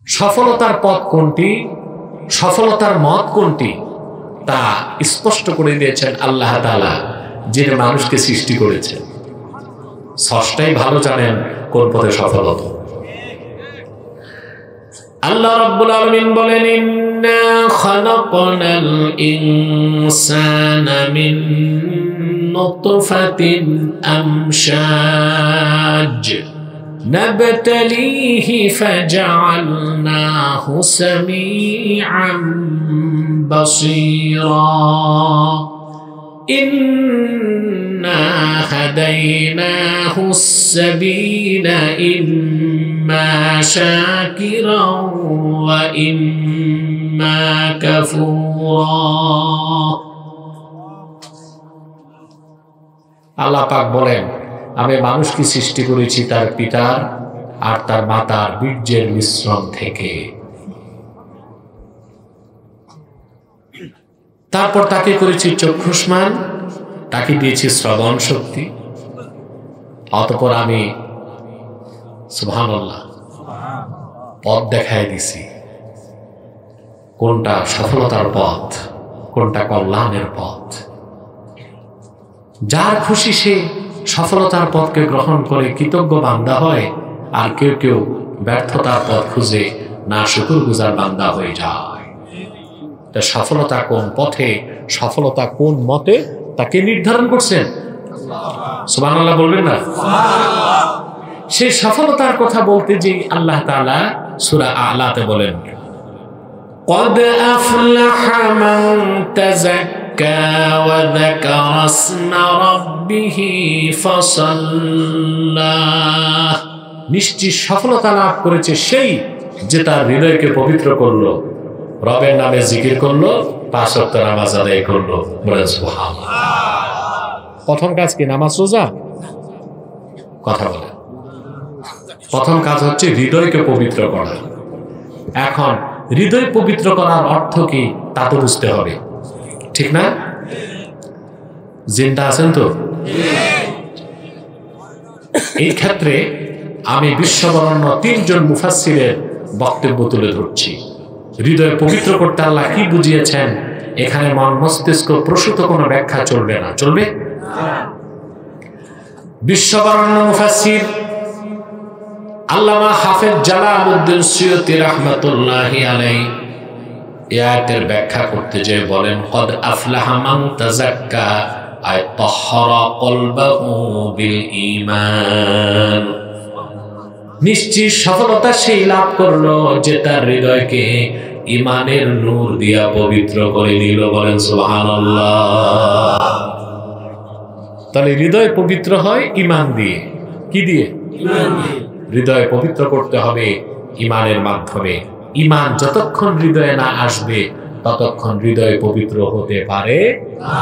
সফলতার পথ কোনটি, সফলতার মত কোনটি, তা স্পষ্ট করে দিয়েছেন আল্লাহ তাআলা, যিনি মানুষকে সৃষ্টি করেছেন। স্রষ্টাই ভালো জানেন কোন পথে সফল হতো। আল্লাহ রাব্বুল আলামিন বলেন, ইন্না খালাকনাল ইনসানা মিন নুতফাতিন আমশাজ নাবতালিহি ফাজআলনাহু সামিআন বাসীরা ইন্না হাদাইনাহুস সাবিলা ইম্মা শাকিরাও ওয়া ইম্মা কাফুরা। আল্লাহ পাক বলেন, আমি মানুষকে সৃষ্টি করেছি তার পিতার আর তার মাতার বীর্যের মিশ্রণ থেকে। তারপর তাকে করেছি চক্ষুষ্মান, তাকে দিয়েছি শ্রবণ শক্তি। অতঃপর আমি সুবহানাল্লাহ পথ দেখায় দিছি, কোনটা সফলতার পথ, কোনটা কল্যাণের পথ। যার খুশি সে সফলতার পথকে গ্রহণ করে কৃতজ্ঞ বান্দা হয়, আর কেউ কেউ ব্যর্থতার পথ খুঁজে না শুকরগুজার বান্দা হয়ে যায়। সফলতা কোন পথে, সফলতা কোন মতে, তাকে নির্ধারণ করছেন সুবহানাল্লাহ বলবেন না? সেই সফলতার কথা বলতে যে আল্লাহ তাআলা সূরা আ'লাতে বলেন, قد أفلح من تزكى وذكر اسم ربه فصلى। নিশ্চিত সফলতা লাভ করেছে সেই যে তার হৃদয়কে পবিত্র করলো, রবের নামে জিকির করলো, 5 ওয়াক্ত নামাজ আদায় করলো। বলেন সুবহানাল্লাহ। প্রথম কাজ কি? নামাজ রোজা? কথা বলে প্রথম কাজ হচ্ছে হৃদয়কে পবিত্র করা। এখন হৃদয় পবিত্র করার অর্থ কি তা তো বুঝতে হবে, ঠিক না? জিন্দা আছেন তো? এই ক্ষেত্রে আমি বিশ্ববরণ্য 3 জন মুফাসসিরের বক্তব্য তুলে ধরছি। হৃদয় পবিত্র করতে আল্লাহ কি বুঝিয়েছেন, এখানে মন মস্তিষ্ক প্রসূত কোনো ব্যাখ্যা চলবে না। চলবে? বিশ্ববরণ্য মুফাসসির আল্লামা হাফেজ জালালউদ্দিন সুয়ুতী রাহমাতুল্লাহি আলাইহি এই আয়াতের ব্যাখ্যা করতে যে বলেন, কদ আফলাহা মান তাযাক্কা আয় তাহহারা কলবাহু বিল ঈমান। নিশ্চিত সফলতা সেই লাভ করলো যে তার হৃদয়কে ঈমানের নূর দিয়া পবিত্র করে নিল। বলেন সুবহানাল্লাহ। তাহলে হৃদয় পবিত্র হয় ঈমান দিয়ে। কি দিয়ে? ঈমান দিয়ে। হৃদয় পবিত্র করতে হবে ঈমানের মাধ্যমে। ঈমান যতক্ষণ হৃদয়ে না আসবে ততক্ষণ হৃদয় পবিত্র হতে পারে না।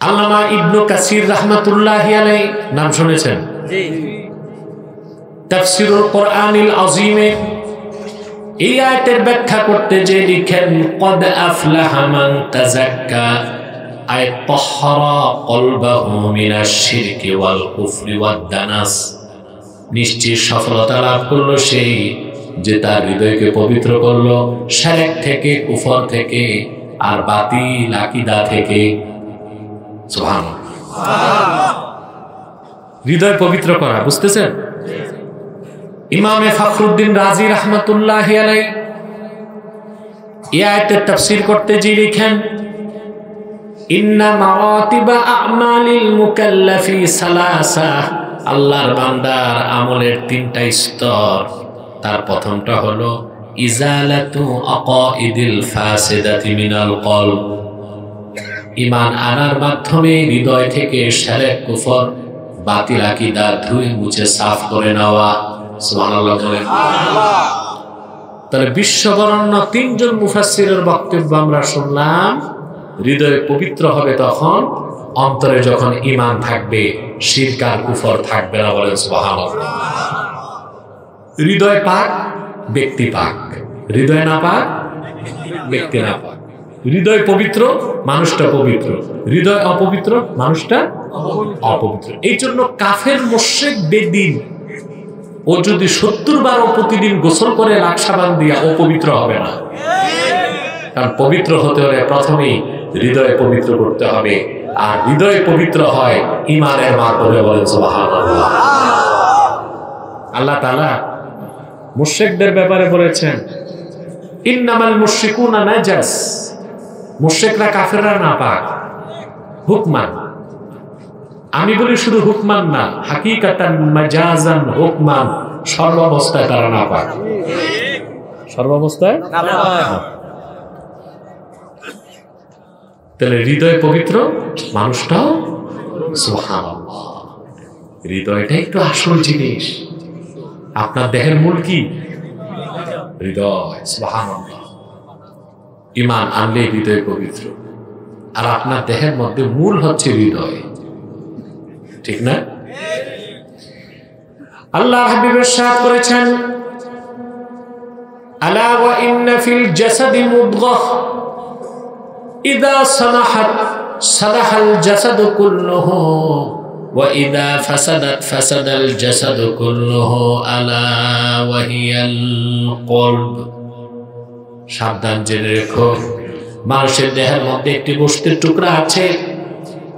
আল্লামা ইবনে কাসির রাহমাতুল্লাহি আলাইহি নাম শুনেছেন? জি। তাফসীরুল কোরআনিল আযীমে এই আয়াতের ব্যাখ্যা করতে যে লিখেন, কদ আফলাহা মান তাযাক্কা আয় তাহহারা কলবাহু মিনাশ শিরকি ওয়াল কুফরি ওয়াদ দানাস। নিশ্চিত সফলতা লাভ করলো সেই যে তার হৃদয়কে পবিত্র করলো শিরক থেকে, কুফর থেকে, আর বাতিল আকীদা থেকে। সুবহানাল্লাহ। হৃদয় পবিত্র করা, বুঝতেছেন? ইমামে ফখরুদ্দিন রাজি রাহমাতুল্লাহি আলাইহি এই আয়াতের তাফসীর করতে যে লিখেন, ইন্না মারাতিবা আমালিল মুকাল্লাফি সালাসা। আল্লাহর বান্দার আমলের 3টা স্তর। তার প্রথমটা হলো ইজালাতু আকাইদিল ফাসিদাতি মিনাল কলব। ঈমান আনার মাধ্যমে হৃদয় থেকে শিরক, কুফর, বাতিল আকীদা ধুয়ে মুছে সাফ করে নেওয়া। সুবহানাল্লাহ বলেন। তাহলে বিশ্ববরণ্য 3 জন মুফাসসিরের বক্তব্য আমরা শুনলাম। হৃদয় পবিত্র হবে তখন অন্তরে যখন ঈমান থাকবে, শিরক আর কুফর থাকবে না। বলেন সুবহানাল্লাহ। হৃদয় পাক, ব্যক্তি পাক। হৃদয় না পাক, ব্যক্তি না পাক। হৃদয় পবিত্র, মানুষটা পবিত্র। হৃদয় অপবিত্র, মানুষটা অপবিত্র। এই জন্য কাফের, মুশরিক, বেদিন ও যদি 70 বারও প্রতিদিন গোসল করে লাখ সাবান দিয়া, ও পবিত্র হবে না। কারণ পবিত্র হতে হলে প্রথমেই হৃদয় পবিত্র করতে হবে, আর হৃদয় পবিত্র হয় ঈমানের মাধ্যমে। বলেন সুবহানাল্লাহ। আল্লাহ তাআলা মুশরিকদের ব্যাপারে বলেছেন, ইন্নামাল মুশরিকুনা নাজাস, মুশরিকরা কাফেররা নাপাক হুকমান। আমি বলি শুধু হুকমান না, হাকিকাতান মাজাজান হুকমান, সর্বাবস্থায় তারা নাপাক। সর্বাবস্থায় নাপাক। তাহলে হৃদয় পবিত্র, মানুষটাও সুবহানাল্লাহ। হৃদয়টা একটু আসল জিনিস। আপনার দেহের মূল কি? হৃদয়। সুবহানাল্লাহ। ঈমান আনলে হৃদয় পবিত্র, আর আপনার দেহের মধ্যে মূল হচ্ছে হৃদয়, ঠিক না? আল্লাহ হাবিব ইরশাদ করেছেন, আলা ওয়া ইন্না ফিল জাসাদি মুদগাহ ইযা সালাহাত সালাহাল জাসাদু কুল্লুহু ওয়া ইযা ফাসাদাত ফাসাদাল জাসাদু কুল্লুহু আলা ওয়া হিয়াল কলব। সাবধান, জেনে রেখো, মানুষের দেহের মধ্যে একটি গোশতের টুকরা আছে।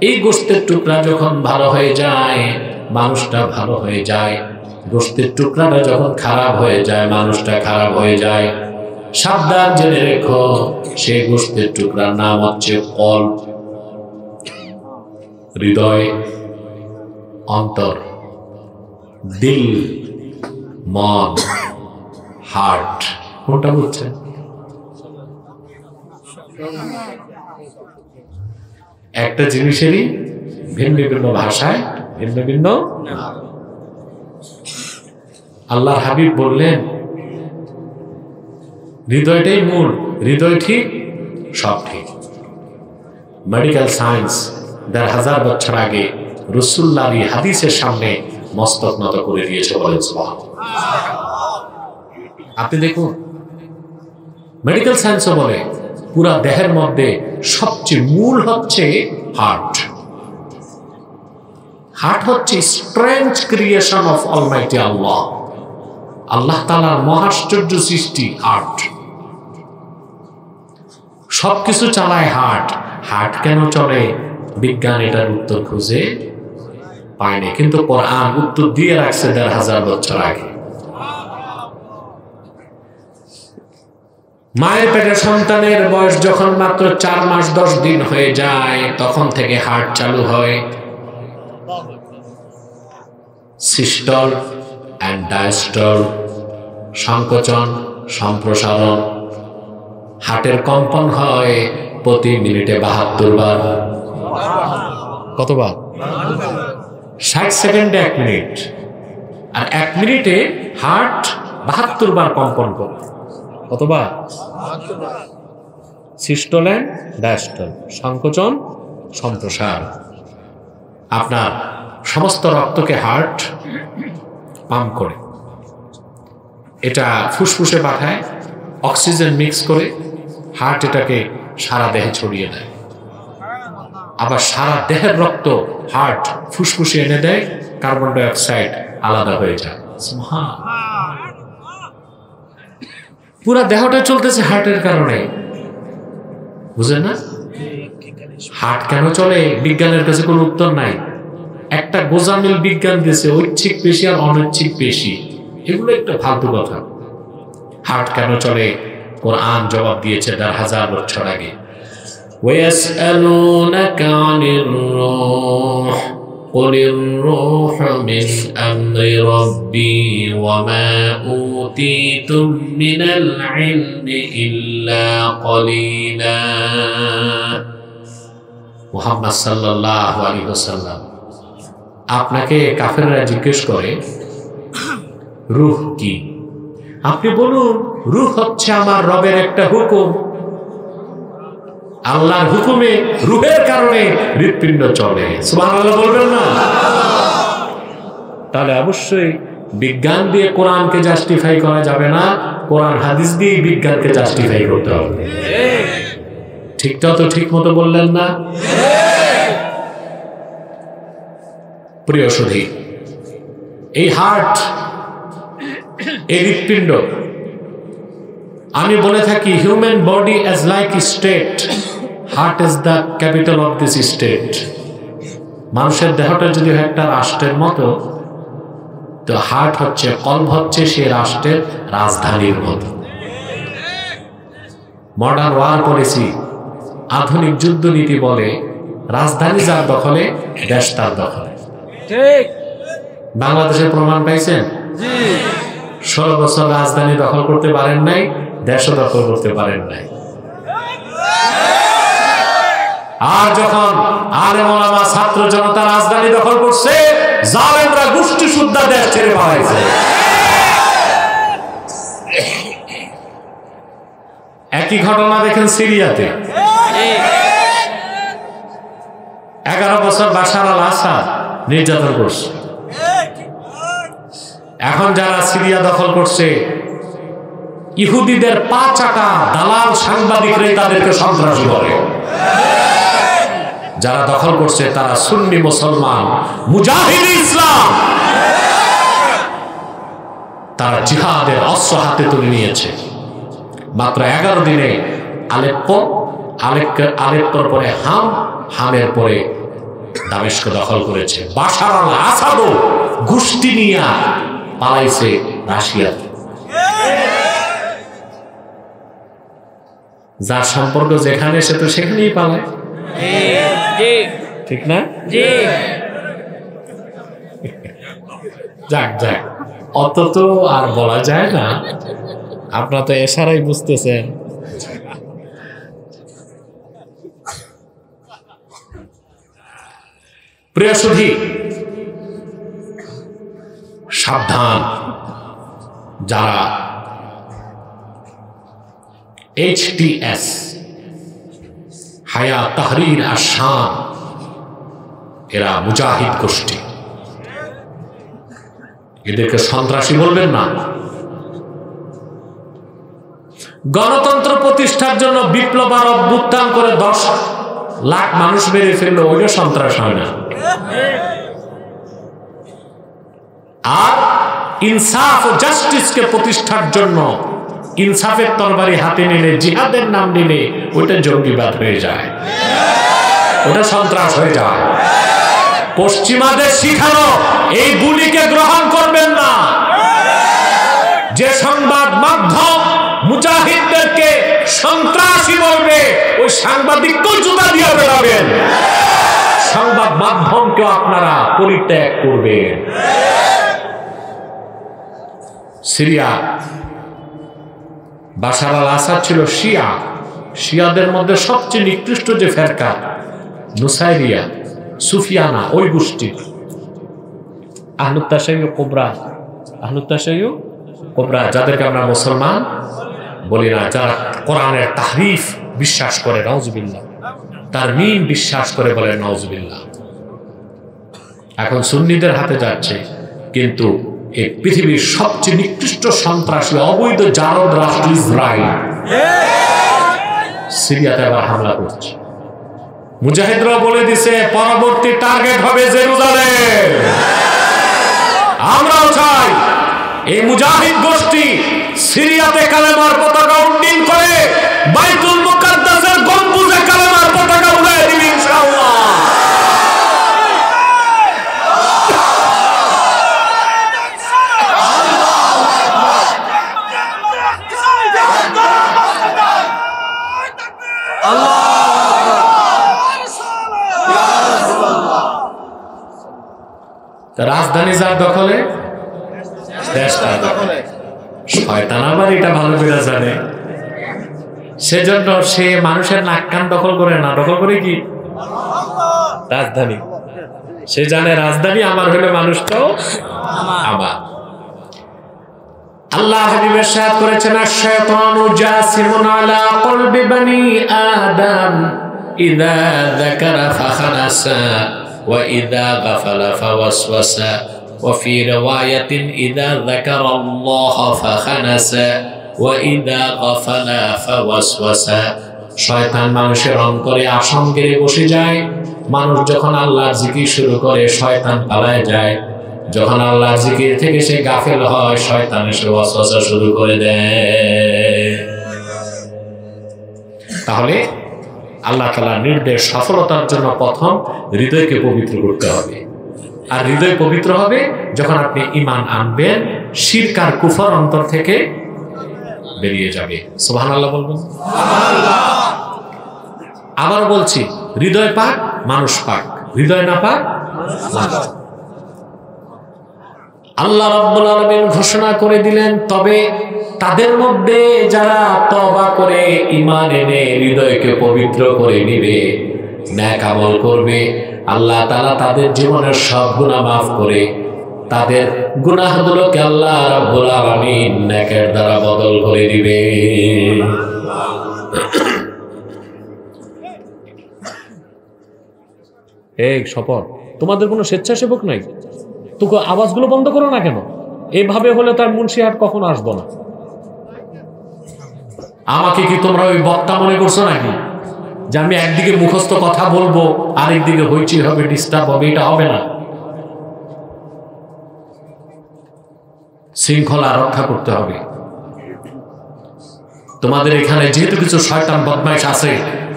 এই গোশতের টুকরা যখন ভালো হয়ে যায়, মানুষটা ভালো হয়ে যায়। গোশতের টুকরাটা যখন খারাপ হয়ে যায়, মানুষটা খারাপ হয়ে যায়। সাবধান, জেনে রেখো, সেই গোশতের টুকরার নাম হচ্ছে কলব, হৃদয়, অন্তর, দিল, মন, হার্ট। কোনটা বুঝছেন? একটা জিনিসেরই ভিন্ন ভিন্ন ভাষায় ভিন্ন ভিন্ন। আল্লাহর হাবিব বললেন, হৃদয়টাই মূল। হৃদয় ঠিক, সব ঠিক। মেডিকেল সায়েন্স ১,৫০০ বছর আগে রাসূলুল্লাহর এই হাদিসের সামনে মস্তক নত করে দিয়েছে। বলেন সুবহানাল্লাহ। আপনি দেখুন, মেডিকেল সায়েন্সও বলে পুরা দেহের মধ্যে সবচেয়ে মূল হচ্ছে হার্ট। হার্ট হচ্ছে স্ট্রেঞ্জ ক্রিয়েশন অফ অলমাইটি আল্লাহ। আল্লাহ তাআলার মহাশ্চর্য সৃষ্টি হার্ট। সবকিছু চালায় হার্ট। হার্ট কেন চলে? বিজ্ঞান এটার উত্তর খুঁজে পায়নি, কিন্তু কোরআন উত্তর দিয়ে রাখছে ১,৫০০ বছর আগে। মায়ের পেটে সন্তানের বয়স যখন মাত্র 4 মাস 10 দিন হয়ে যায়, তখন থেকে হার্ট চালু হয়। সিস্টল অ্যান্ড ডায়াস্টল, সংকোচন সম্প্রসারণ। হার্টের কম্পন হয় প্রতি মিনিটে 72 বার। কতবার? 60 সেকেন্ডে 1 মিনিট, আর 1 মিনিটে হার্ট 72 বার কম্পন করে। কতবার? সিস্টল অ্যান্ড ডায়াস্টল, সংকোচন সম্প্রসার। আপনার সমস্ত রক্তকে হার্ট পাম্প করে, এটা ফুসফুসে পাঠায়, অক্সিজেন মিক্স করে হার্ট এটাকে সারা দেহে ছড়িয়ে দেয়। আবার সারা দেহের রক্ত হার্ট ফুসফুসে এনে দেয়, কার্বন ডাই অক্সাইড আলাদা হয়ে যায়। পুরা দেহটা চলতেছে হার্টের কারণে। বুঝেন না? হার্ট কেন চলে? বিজ্ঞানের কাছে কোনো উত্তর নাই। একটা গোজামিল বিজ্ঞান দিয়েছে ঐচ্ছিক পেশি আর অনৈচ্ছিক পেশি, এগুলো একটা ফালতু কথা। হার্ট কেন চলে? কোরআন জবাব দিয়েছে ১,৫০০ বছর আগে। وَيَسْأَلُونَكَ عَنِ الرُّوحِ قُلِ الرُّوحُ مِنْ أَمْرِ رَبِّي وَمَا أُوتِيتُم مِّنَ الْعِلْمِ إِلَّا قَلِيلًا। মুহাম্মদ সাল্লাল্লাহু আলাইহি ওয়াসাল্লাম, আপনাকে কাফেররা জিজ্ঞেস করে রূহ কি? আপনি বলুন, রূহ হচ্ছে আমার রবের একটা হুকুম। আল্লাহর হুকুমে, রূহের কারণে হৃৎপিণ্ড চলে। সুবহানাল্লাহ বলবেন না? তাহলে অবশ্যই বিজ্ঞান দিয়ে কোরআনকে জাস্টিফাই করা যাবে না, কোরআন হাদিস দিয়ে বিজ্ঞানকে জাস্টিফাই করতে হবে। ঠিকটা তো ঠিক মতো বললেন না? প্রিয় সুধী, এই হার্ট এই হৃৎপিণ্ড, আমি বলে থাকি human body as like state, heart is the capital of this state. মানুষের দেহটা যদি একটা রাষ্ট্রের মতো, তো হার্ট হচ্ছে, কলব হচ্ছে সে রাষ্ট্রের রাজধানীর মতো। মডার্ন ওয়ার পলিসি, আধুনিক যুদ্ধনীতি বলে রাজধানী যার দখলে দেশ তার দখলে। ঠিক। বাংলাদেশের প্রমাণ পাইছেন? 16 বছর রাজধানী দখল করতে পারেন নাই, দেশও দখল করতে পারেন নাই। আর যখন আলেম ওলামা ছাত্র জনতা রাজধানী দখল করছে, জালেমরা গোষ্ঠী সুদ্ধা দেশ ছেড়ে পালাইছে। একই ঘটনা দেখেন সিরিয়াতে। 11 বছর বাশার আল আসাদ নির্যাতন করছে। এখন যারা সিরিয়া দখল করছে, ইহুদিদের পা চাটা দালাল সাংবাদিকরাই তাদেরকে সন্ত্রাসী বলে। যারা দখল করছে তারা সুন্নি মুসলমান, মুজাহিদ ইসলাম, তারা জিহাদের অস্ত্র হাতে তুলে নিয়েছে। মাত্র 11 দিনে আলেপ্পো, আলেপ্পোর পরে হামের পরে দামেস্ক দখল করেছে। বাশার আল আসাদও গোষ্ঠী নিয়ে পালাইছে রাশিয়াতে। যার সম্পর্ক যেখানে, সে তো সেখানেই পালায়, ঠিক না? যাক যাক, অত তো আর বলা যায় না, আপনারা তো এশারাই বুঝতেছেন। প্রিয় সুধী, সাবধান, যারা HTS হায়া তাহরির আশাম, এরা মুজাহিদ গোষ্ঠী, এদেরকে সন্ত্রাসী বলবেন না। গণতন্ত্র প্রতিষ্ঠার জন্য বিপ্লব আর অভ্যুত্থান করে 10 লাখ মানুষ মেরে ফেললো, ওইটা সন্ত্রাস হয় না। আর ইনসাফ ও জাস্টিসকে প্রতিষ্ঠার জন্য ইনসাফের তরবারি হাতে নিলে, জিহাদের নাম নিলে, ওইটা জঙ্গিবাদ হয়ে যায়, ওটা সন্ত্রাস হয়ে যায়। পশ্চিমাদের শিখানো এই গুলিকে গ্রহণ করবেন না। যে সংবাদ মাধ্যম মুজাহিদদেরকে সন্ত্রাসী বলবে, ওই সাংবাদিককেও জুতা দিয়ে বেরাবেন। সংবাদ মাধ্যমকেও আপনারা পরিত্যাগ করবেন। সিরিয়া, বাশার আল আসাদ ছিল শিয়া, শিয়াদের মধ্যে সবচেয়ে নিকৃষ্ট যে ফেরকা নুসাইরিয়া, সুফিয়ানা, ওই গোষ্ঠীর আহলুত তাশাইয়্যু কুবরা, আহলুত তাশাইয়্যু কুবরা, যাদেরকে আমরা মুসলমান বলি না, যারা কোরআনের তাহরিফ বিশ্বাস করে, নাউজুবিল্লাহ, তারমিম বিশ্বাস করে, বলে নাউজুবিল্লাহ। এখন সুন্নিদের হাতে যাচ্ছে, কিন্তু এই পৃথিবীর সবচেয়ে নিকৃষ্ট সন্ত্রাসী অবৈধ জারদ রাষ্ট্র ইসরায়েল সিরিয়াতে আবার হামলা করছে। মুজাহিদরা বলে দিছে পরবর্তী টার্গেট হবে জেরুজালেম। আমরাও চাই এই মুজাহিদ গোষ্ঠী সিরিয়াতে কালেমার পতাকা উড্ডীন করে বাইতুল মুকাদ্দাসের গম্বুজে কালেমার পতাকা উড়ায় দিবে ইনশাআল্লাহ। রাজধানী যার দখলে, দেশ তার দখলে। শয়তান আবার এটা ভালো করে জানে, সেজন্য সে মানুষের নাক কান দখল করে না, দখল করে কি রাজধানী। সে জানে রাজধানী আমার হলে মানুষটাও আমার। আল্লাহ হাবিবের সাথে করেছেন, আশ-শায়তানু জাসিমুন আলা কলবি বানি আদম ইযা যাকারা ফাখানাসা ওয়া ইযা গাফালা ফাওয়াসওয়াসা ওয়া ফি রিওয়ায়াতিন ইযা যাকারাল্লাহ ফাখানাসা ওয়া ইযা গাফালা ফাওয়াসওয়াসা। শয়তান মানুষের অন্তরে আসন গেড়ে বসে যায়। মানুষ যখন আল্লাহর জিকির শুরু করে, শয়তান পালায় যায়। যখন আল্লাহর জিকির থেকে সে গাফেল হয়, শয়তান এসে ওয়াসওয়াসা শুরু করে দেয়। তাহলে আল্লাহ তাআলার নির্দেশ সফলতার জন্য প্রথম হৃদয়কে পবিত্র করতে হবে। আর হৃদয় পবিত্র হবে যখন আপনি ঈমান আনবেন, শিরক আর কুফর অন্তর থেকে বেরিয়ে যাবে। সুবহানাল্লাহ বলবেন। আবার বলছি, হৃদয় পাক মানুষ পাক, হৃদয় না পাক মানুষ। আল্লাহ রাব্বুল আলামিন ঘোষণা করে দিলেন, তবে তাদের মধ্যে যারা তওবা করে ঈমান এনে হৃদয়কে পবিত্র করে নিবে, নেক আমল করবে, আল্লাহ তাআলা তাদের জীবনের সব গুনাহ মাফ করে তাদের গুনাহগুলোকে আল্লাহ রাব্বুল আলামিন নেকের দ্বারা বদল করে দিবে। এই শপথ, তোমাদের কোনো স্বেচ্ছাসেবক নাই তো আওয়াজগুলো বন্ধ করো না কেন? এভাবে হলে তার মুন্সিহাট কখনো আসবো না। আমাকে কি তোমরা ওই বক্তা মনে করছো নাকি, যে আমি একদিকে মুখস্থ কথা বলবো আরেকদিকে হইচই হবে, ডিস্টার্ব হবে? এটা হবে না। শৃঙ্খলা রক্ষা করতে হবে। তোমাদের এখানে যেহেতু কিছু শয়তান বদমাইশ আছে,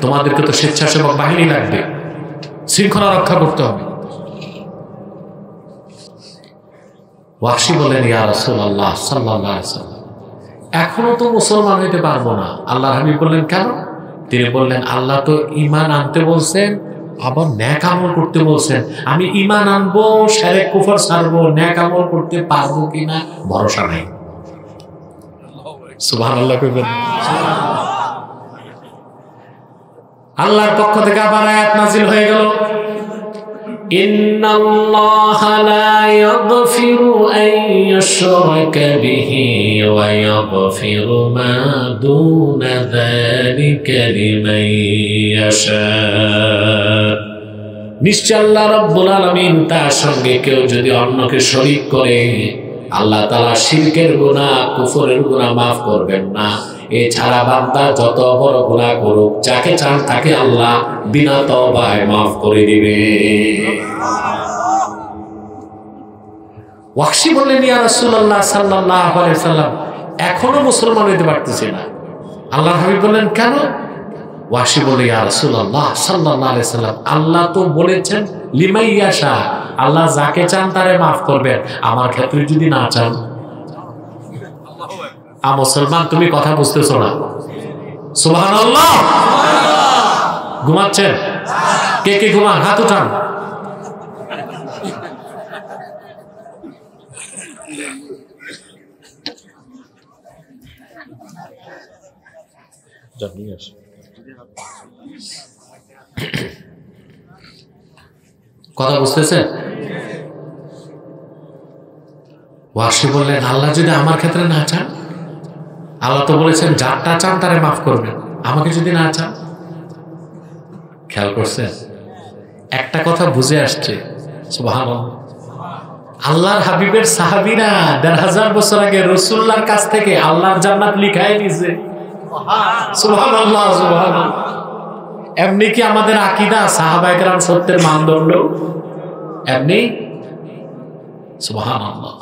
তোমাদেরকে তো স্বেচ্ছাসেবক বাহিনী লাগবে, শৃঙ্খলা রক্ষা করতে হবে। ওয়াহশী বলেন, ইয়া রাসূলুল্লাহ সাল্লাল্লাহু আলাইহি ওয়াসাল্লাম, এখনো তো মুসলমান হইতে পারবো না। আল্লাহর হাবিব বললেন, কেন? তিনি বললেন, আল্লাহ তো ঈমান আনতে বলছেন, আবার নেক আমল করতে বলছেন। আমি ঈমান আনবো, শিরক কুফর ছাড়বো, নেক আমল করতে পারবো কিনা ভরসা নাই। সুবহানাল্লাহ কইবেন। আল্লাহর পক্ষ থেকে আবার আয়াত নাযিল হয়ে গেল, ইন্নাল্লাহা লা ইয়াগফিরু আন ইউশরাকা বিহি ওয়া ইয়াগফিরু মা দুনা যালিকা লিমান ইয়াশা। নিশ্চয় আল্লাহ রাব্বুল আলামিন তার সঙ্গে কেউ যদি অন্যকে শরীক করে, আল্লাহ তাআলা শিরকের গুনাহ, কুফরের গুনাহ মাফ করবেন না। এছাড়া বান্দা যত বড় গুনাহ করুক, যাকে চান তাকে আল্লাহ বিনা তওবায় মাফ করে দিবে। ওয়াহশী বললেন, ইয়া রাসূলুল্লাহ সাল্লাল্লাহু আলাইহি ওয়াসাল্লাম, এখনো মুসলমান হইতে পারতেছি না। আল্লাহর হাবিব বললেন, কেন? ওয়াহশী বলে, ইয়া রাসূলুল্লাহ সাল্লাল্লাহু আলাইহি ওয়াসাল্লাম, আল্লাহ তো বলেছেন লিমান ইয়াশা, আল্লাহ যাকে চান তারে মাফ করবেন। আমার ক্ষেত্রে যদি না চান? মুসলমান, তুমি কথা বুঝতেছো না? সুবহানাল্লাহ। ঘুমাচ্ছেন? কে কে ঘুমান? হাত উঠান। কথা বুঝতেছেন? ওয়াহশী বললেন, আল্লাহ যদি আমার ক্ষেত্রে না চান, আল্লাহ তো বলেছেন যারটা চান তারে মাফ করবেন, আমাকে যদি না চান। খেয়াল করছেন? একটা কথা বুঝে আসছে। সুবহানাল্লাহ। আল্লাহর হাবিবের সাহাবীরা ১৫০০ বছর আগে রাসূলুল্লাহর কাছ থেকে আল্লাহর জান্নাত লিখাই নিছে। সুবহানাল্লাহ, সুবহানাল্লাহ। এমনি কি আমাদের আকীদা সাহাবায়ে কেরাম সত্যের মানদণ্ড? এমনি? সুবহানাল্লাহ।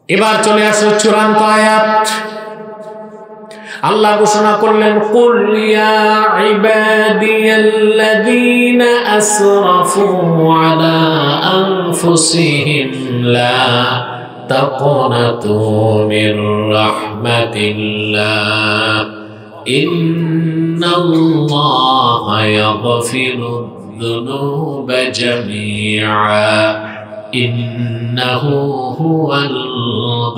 এবার চলে আসো চূড়ান্ত আয়াত। আল্লাহ ঘোষণা করলেন, কুল ইয়া ইবাদিয়াল্লাযীনা আসরাফু আলা আনফুসিহিম লা তাকনাতু মির রাহমাতিল্লাহ ইন্নাল্লাহা ইয়াগফিরুদ যুনুবা জামিআ ইন্নাহু হুয়াল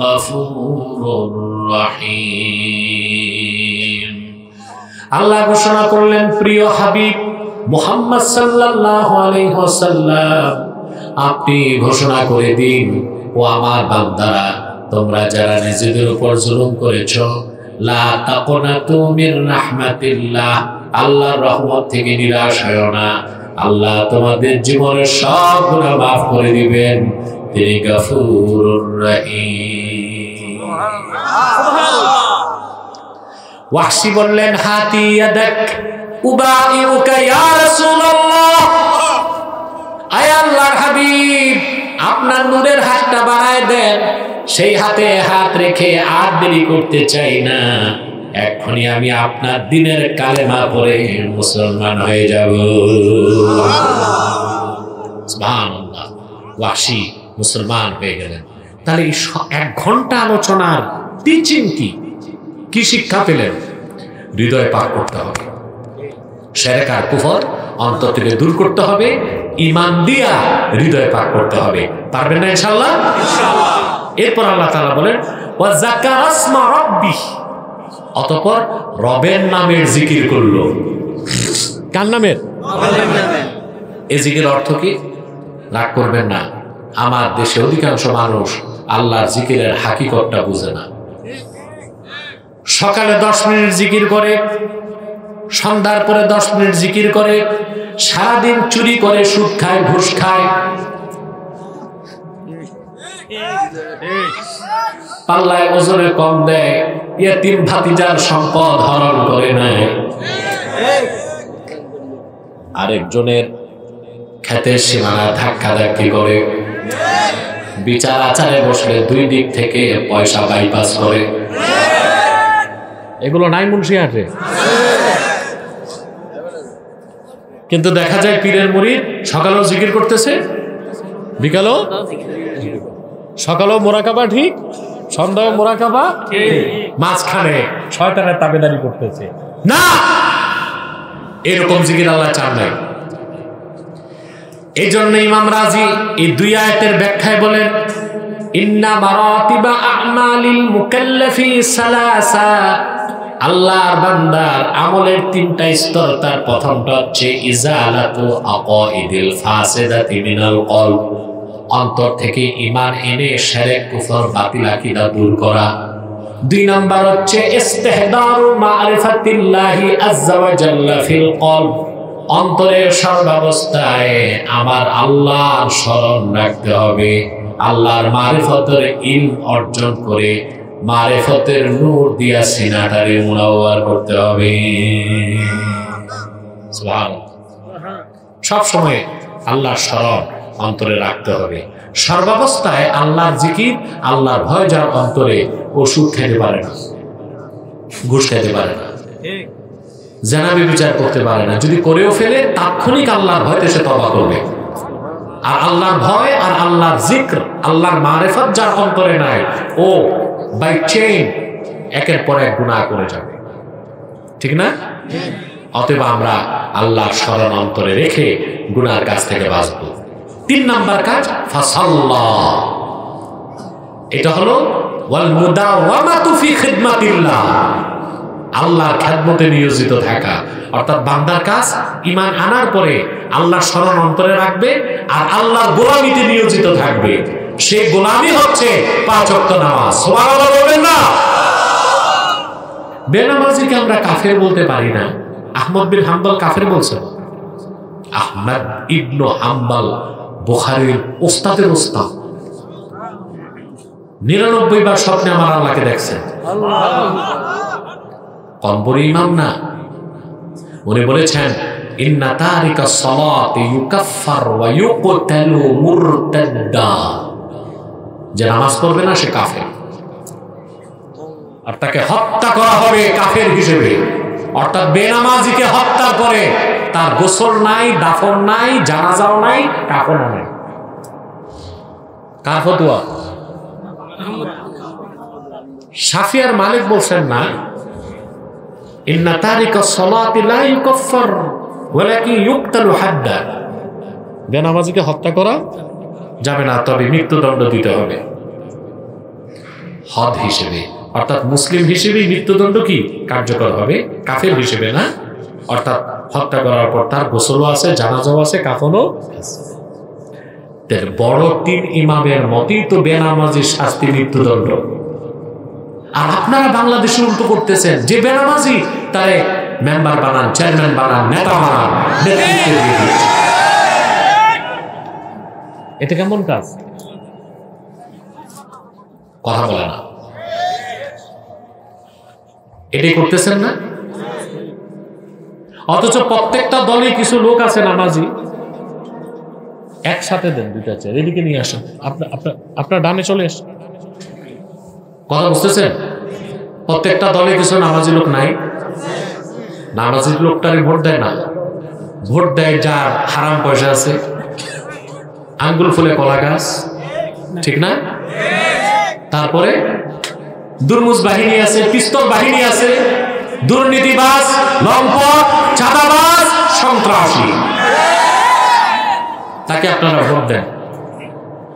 গফুরুর রহিম। আল্লাহ ঘোষণা করলেন, প্রিয় হাবিব মুহাম্মদ সাল্লাল্লাহু আলাইহি ওয়াসাল্লাম, আপনি ঘোষণা করে দিন, ও আমার বান্দারা, তোমরা যারা নিজেদের উপর জুলুম করেছো, লা তাকনাতু মির রাহমাতিল্লাহ, আল্লাহর রহমত থেকে নিরাশ হয়ো না। আল্লাহ তোমাদের জীবনের সব গুনাহ মাফ করে দিবেন, তিনি গফুরুর রহিম। ওয়াহশী বললেন, হাতি ইয়াদাক উবাইউকা ইয়া রাসূলুল্লাহ, আয় আল্লাহর হাবিব, আপনার নূরের হাতটা বাড়ায় দেন, সেই হাতে হাত রেখে আর দেরি করতে চাই না, এখনই আমি আপনার দিনের কালেমা পড়ে মুসলমান হয়ে যাব। সুবহানাল্লাহ। ওয়াহশী মুসলমান হয়ে গেলেন। তাহলে 1 ঘন্টা আলোচনার টিচিং কি শিক্ষা পেলেন? হৃদয় পাক করতে হবে, শিরক আর কুফর অন্তর থেকে দূর করতে হবে, ঈমান দিয়া হৃদয় পাক করতে হবে। পারবেন না ইনশাআল্লাহ? ইনশাআল্লাহ। এরপর আল্লাহ তাআলা বলেন ওয়া যাকারা ইসমা রাব্বিহ, অতঃপর রবের নামের জিকির করলো। কার নামের? রবের নামের। এই জিকির অর্থ কি? রাগ করবেন না, আমার দেশে অধিকাংশ মানুষ আল্লাহর জিকিরের হাকিকতটা বুঝে না। সকালে 10 মিনিট জিকির করে, সন্ধ্যার পরে 10 মিনিট জিকির করে, সারাদিন চুরি করে, সুদ খায়, ঘুষ খায়, পাল্লায় ওজনে কম দেয়, ইয়েতিম ভাতিজার সম্পদ হরণ করে নেয়, আরেকজনের ক্ষেতের সীমানা ধাক্কাধাক্কি করে, বিচার আচারে বসলে 2 দিক থেকে পয়সা বাইপাস করে। এগুলো নাই মুন্সিহাটে, কিন্তু দেখা যায় পীরের মুরিদ সকালেও জিকির করতেছে, বিকালেও, সকালেও মোরাকাবা ঠিক, সন্ধ্যায় মোরাকাবা, মাঝখানে শয়তানের তাবেদারি করতেছে। না, এরকম জিকির আল্লাহ চান নাই। এই জন্য ইমাম রাজি এই 2 আয়াতের ব্যাখ্যায় বলেন ইন্না মারাতিবা আমালিল মুকাল্লাফি সালাসা, আল্লাহর বান্দার আমলের 3টা স্তর। তার প্রথমটা হচ্ছে ইজালাতু আকাইদিল ফাসিদাতি মিনাল কলব, অন্তর থেকে ঈমান এনে শিরক কুফর বাতিল আকীদা দূর করা। 2 নাম্বার হচ্ছে ইস্তিহদারু মারিফাতিল্লাহি আযজা ওয়া জাল্লা ফিল কলব, অন্তরের সর্বাবস্থায় আমার আল্লাহর স্মরণ রাখতে হবে, আল্লাহর মারিফতের ইলম অর্জন করে মারিফতের নূর দিয়া সিনাটারে মুনাওয়ার করতে হবে। সুবহানাল্লাহ। সব সময় আল্লাহর স্মরণ অন্তরে রাখতে হবে, সর্বাবস্থায় আল্লাহর জিকির, আল্লাহর ভয় যার অন্তরে, ও সুদ খেতে পারে না, ঘুষ খেতে পারে না, জানাবি বিচার করতে পারে না, যদি করেও ফেলে তাৎক্ষণিক আল্লাহর ভয়তে সে তওবা করবে। আর আল্লাহর ভয় আর আল্লাহর জিক্র, আল্লাহর মারিফত যার অন্তরে নাই, ও বাই চেইন একের পর এক গুনাহ করে যাবে, ঠিক না? অতএব আমরা আল্লাহর স্মরণ অন্তরে রেখে গুনাহের কাছ থেকে বাঁচব। 3 নাম্বার কাজ ফাসাল্লাহ, এটা হলো ওয়াল মুদাওয়ামাতু ফি খিদমাতিল্লাহ, আল্লাহর খেদমতে নিয়োজিত থাকা। অর্থাৎ বান্দার কাজ ঈমান আনার পরে আল্লাহর স্মরণ অন্তরে রাখবে আর আল্লাহর গোলামিতে নিয়োজিত থাকবে। সেই গোলামি হচ্ছে 5 ওয়াক্ত নামাজ। সুবহানাল্লাহ বলবেন না? বেনামাজিকে আমরা কাফের বলতে পারি না। আহমদ বিন হাম্বল কাফের বলছেন। আহমদ ইবনে হাম্বল বুখারীর ওস্তাদের ওস্তাদ, 99 বার স্বপ্নে আমার আল্লাহকে দেখছেন। কম বড় ইমাম না, উনি বলেছেন ইন্না তারিকা সালাতি ইউকাফফার ওয়া ইউকতালু মুরতাদ্দা, যে নামাজ পড়বে না সে কাফের, আর তাকে হত্যা করা হবে কাফের হিসেবে। অর্থাৎ বেনামাজিকে হত্যা করে তার গোসল নাই, দাফন নাই, জানাজাও নাই, কাফনও নাই। কার ফতোয়া? শাফিয়ার মালিক বলছেন না, ইন্না তারিকা সালাতি লা ইউকাফফার ওয়ালাকিন ইউকতালু হাদ্দা, বেনামাজিকে হত্যা করা যাবে না, তবে মৃত্যুদণ্ড দিতে হবে হদ হিসেবে। অর্থাৎ মুসলিম হিসেবে মৃত্যুদণ্ড কি কার্যকর হবে, কাফের হিসেবে না। অর্থাৎ হত্যা করার পর তার গোসলও আছে, জানাজাও আছে, কাফনও আছে। বড় 3 ইমামের মতেই তো বেনামাজির শাস্তি মৃত্যুদণ্ড। আর আপনারা বাংলাদেশে উল্টো করতেছেন, যে বেনামাজি তারে মেম্বার বানান, চেয়ারম্যান বানান, নেতা বানান, নেতৃত্বে দিয়ে দিচ্ছেন। এটা কেমন কাজ? কথা বলে না, এটাই করতেছেন না? অথচ প্রত্যেকটা দলে কিছু লোক আছে নামাজি, একসাথে দেন দুইটা চেয়ার, এদিকে নিয়ে আসেন। আপনার ডানে চলে আসেন। কথা বুঝতেছেন? প্রত্যেকটা দলে কিছু নামাজি লোক নাই? নামাজি লোকটারে ভোট দেয় না, ভোট দেয় যার হারাম পয়সা আছে, আঙ্গুল ফুলে কলা গাছ, ঠিক না? তারপরে দুর্মুজ বাহিনী আছে, পিস্তল বাহিনী আছে, দুর্নীতিবাজ, লম্পট, চাঁদাবাজ, সন্ত্রাসী, তাকে আপনারা ভোট দেন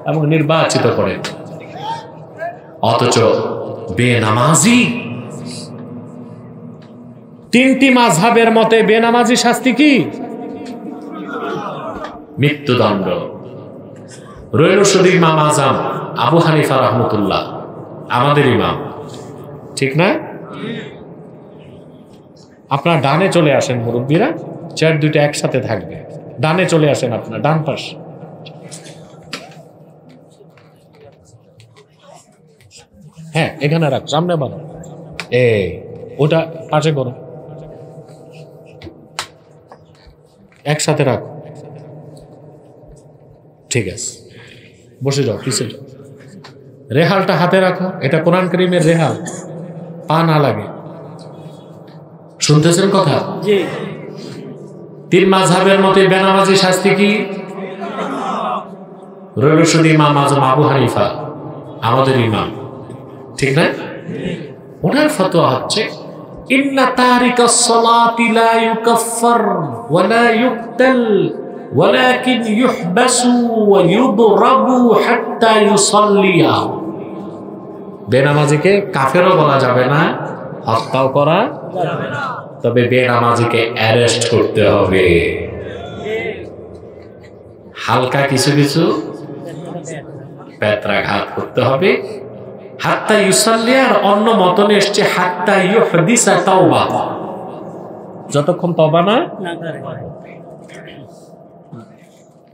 এবং নির্বাচিত করেন। অথচ বেনামাজি, তিনটি মাযহাবের মতে বেনামাজি শাস্তি কি? মৃত্যুদণ্ড। রইল শুধু ইমাম আজম আবু হানিফা রহমতুল্লাহ, আমাদের ইমাম, ঠিক না? আপনার ডানে চলে আসেন মুরব্বীরা, চেয়ার দুইটা একসাথে থাকবে। ডানে চলে আসেন, আপনার ডান পাশ। হ্যাঁ, এখানে রাখ, সামনে বানো, ওটা পাশে করো, একসাথে রাখ। ঠিক আছে, বসে যাও, পিছিয়ে যাও। রেহালটা হাতে রাখো, এটা কোরআন কারীমের রেহাল, পা না লাগে। শুনতেছেন কথা? তিন মাযহাবের মতে বেনামাজি শাস্তি কি? রইল শুধু ইমাম আজম আবু হানিফা, আমাদের ইমাম, ঠিক না? ওনার ফতোয়া হচ্ছে ইন্না তারিকাস সালাতি লা ইউকাফফার ওয়া লা ইউকতাল ওয়ালাকিন ইউহবাসু ওয়া ইউদরাবু হাত্তা ইউসাল্লিয়া। বেনামাজিকে কাফেরও বলা যাবে না, হত্যাও করা যাবে না, তবে বেনামাজিকে অ্যারেস্ট করতে হবে। হালকা কিছু কিছু পেত্রাঘাত করতে হবে। হাত্তা ইউসাল্লিয়া, আর অন্য মতনে এসছে হাত্তা ইউহদিসা তাওবা, যতক্ষণ তওবা না করে।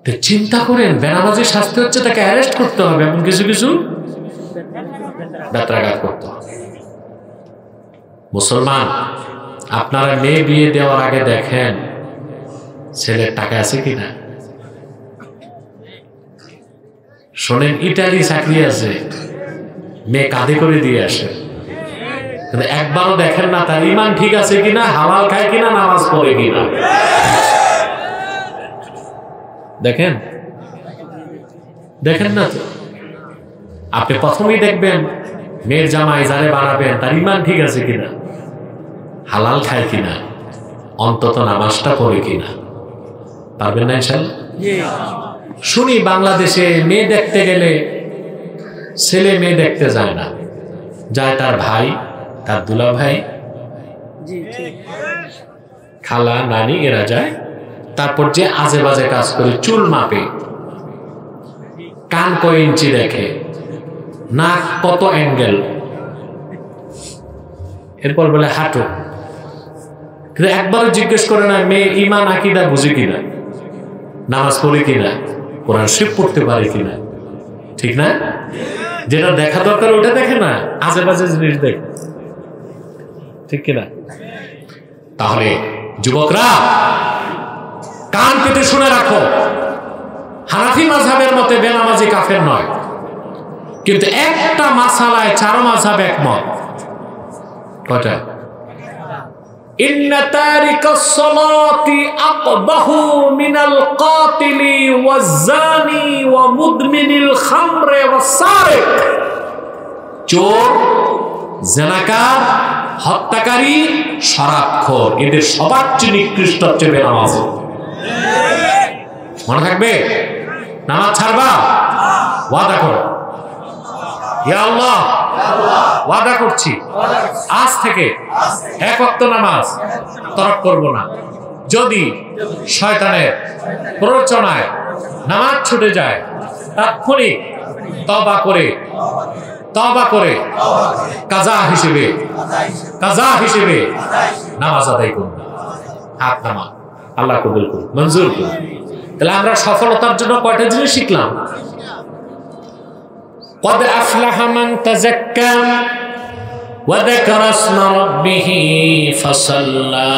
তো চিন্তা করেন, বেনামাজির শাস্তি হচ্ছে তাকে অ্যারেস্ট করতে হবে এবং কিছু কিছু পেত্রাঘাত করতে হবে। মুসলমান, আপনারা মেয়ে বিয়ে দেওয়ার আগে দেখেন ছেলের টাকা আছে কিনা। শোনেন, ইটালি চাকরি আছে, মেয়ে কাঁধে করে দিয়ে আসে, কিন্তু একবারও দেখেন না তার ইমান ঠিক আছে কিনা, হালাল খায় কিনা, নামাজ পড়ে কিনা। দেখেন দেখেন না তো। আপনি প্রথমেই দেখবেন মেয়ের জামাই যারে বানাবেন তার ইমান ঠিক আছে কিনা, হালাল খায় কিনা, অন্তত নামাজটা পড়ে কিনা। পারবেন না ইনশাআল্লাহ? শুনি বাংলাদেশে মেয়ে দেখতে গেলে ছেলে মেয়ে দেখতে যায় না, যায় তার ভাই, তার দুলা ভাই, খালা, নানি, এরা যায়। তারপর যে আজে বাজে কাজ করে, চুল মাপে, কান কয় ইঞ্চি দেখে, নাক কত অ্যাঙ্গেল, এরপর বলে হাঁটু। কিন্তু একবারও জিজ্ঞেস করে না মেয়ে ইমান আকীদা বুঝে কিনা, নামাজ পড়ে কিনা, কোরআন শরীফ পড়তে পারে কিনা, ঠিক না? যেটা দেখা দরকার ওটা দেখে না, আজে বাজে জিনিস দেখে, ঠিক কিনা? তাহলে যুবকরা কান পেতে শুনে রাখো, হানাফি মাযহাবের মতে বেনামাজি কাফের নয়, কিন্তু একটা মাসালায় চার মাযহাব একমত। কয়টা? ইন্না তারিকাস সালাতি আকবাহু মিনাল কাতিলি ওয়াজ জানি ওয়া মুদমিনিল খামরে ওয়াস সারিক। চোর, জেনাকার, হত্যাকারী, শরাবখোর, এদের সবার চেয়ে নিকৃষ্ট হচ্ছে বেনামাজি। মনে থাকবে? নামাজ ছাড়বা? ওয়াদা করো, ইয়া আল্লাহ ওয়াদা করছি আজ থেকে এক ওয়াক্ত নামাজ তরক করব না। যদি শয়তানের প্ররোচনায় নামাজ ছুটে যায়, তাৎক্ষণিক তওবা করে কাজা হিসেবে নামাজ আদায় করুন। হাত নামা, আল্লাহ কবুল করুন, মঞ্জুর করুন। তাহলে আমরা সফলতার জন্য কয়টা জিনিস শিখলাম? قد أفلح من تزكى وذكر اسم ربه فصلى।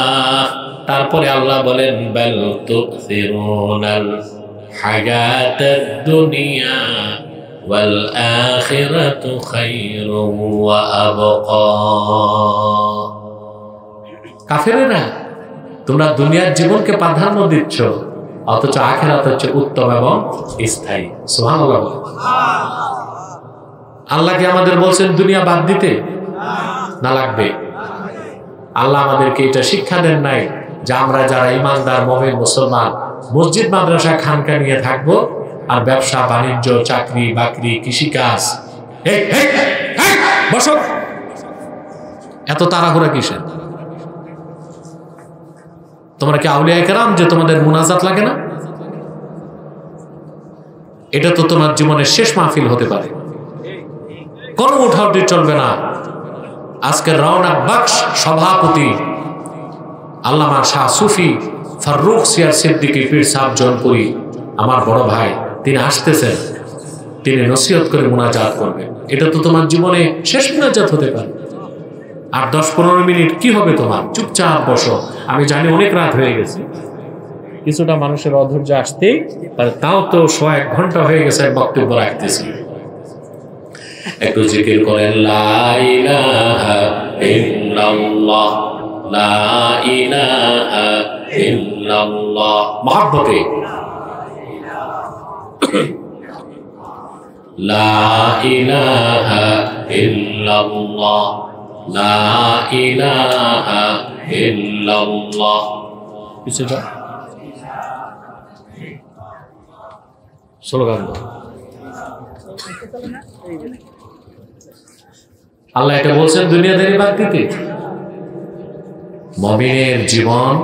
তারপরে আল্লাহ বলেন বাল তুসিরুনাল হায়াতাদ দুনিয়া ওয়াল আখিরাতু খায়রুন ওয়া আবকা। কাফেরেরা তোমরা দুনিয়ার জীবনকে প্রাধান্য দিচ্ছ, অথচ আখিরাত হচ্ছে উত্তম এবং স্থায়ী। সুবহানাল্লাহ। আল্লাহ কি আমাদের বলছেন দুনিয়া বাদ দিতে? না, লাগবে। আল্লাহ আমাদেরকে এটা শিক্ষা দেন নাই যে আমরা যারা ইমানদার মুমিন মুসলমান মসজিদ মাদ্রাসা খানকা নিয়ে থাকবো আর ব্যবসা বাণিজ্য চাকরি বাকরি কৃষিকাজ। বসো, এত তাড়াহুড়া কিসের? তোমরা কি আউলিয়া কেরাম যে তোমাদের মুনাজাত লাগে না? এটা তো তোমার জীবনের শেষ মাহফিল হতে পারে, কোনো উঠাউটি চলবে না। আজকের রওনা বাক্স সভাপতি আল্লামা শাহ সুফি ফারুক সিয়ার সিদ্দিকী পীর সাহেব জনপুরি আমার বড় ভাই, তিনি আসতেছেন, তিনি নসিহত করে মুনাজাত করবেন। এটা তো তোমার জীবনে শেষ মুনাজাত হতে পারে। আর 10-15 মিনিট কি হবে তোমার? চুপচাপ বসো। আমি জানি অনেক রাত হয়ে গেছে, কিছুটা মানুষের অধৈর্য আসতেই পারে, তাও তো 1 ঘন্টা হয়ে গেছে বক্তব্য রাখতেছি। একটু জিকির করেন লা ইলাহা ইল্লাল্লাহ, লা ইলাহা ইল্লাল্লাহ। মহব্বতে লা ইলাহা ইল্লাল্লাহ, লা ইলাহা ইল্লাল্লাহ। কিছুটা স্লোগান দাও। আল্লাহ এটা বলছেন দুনিয়াদারি বাদ দিতে। মুমিনের জীবন,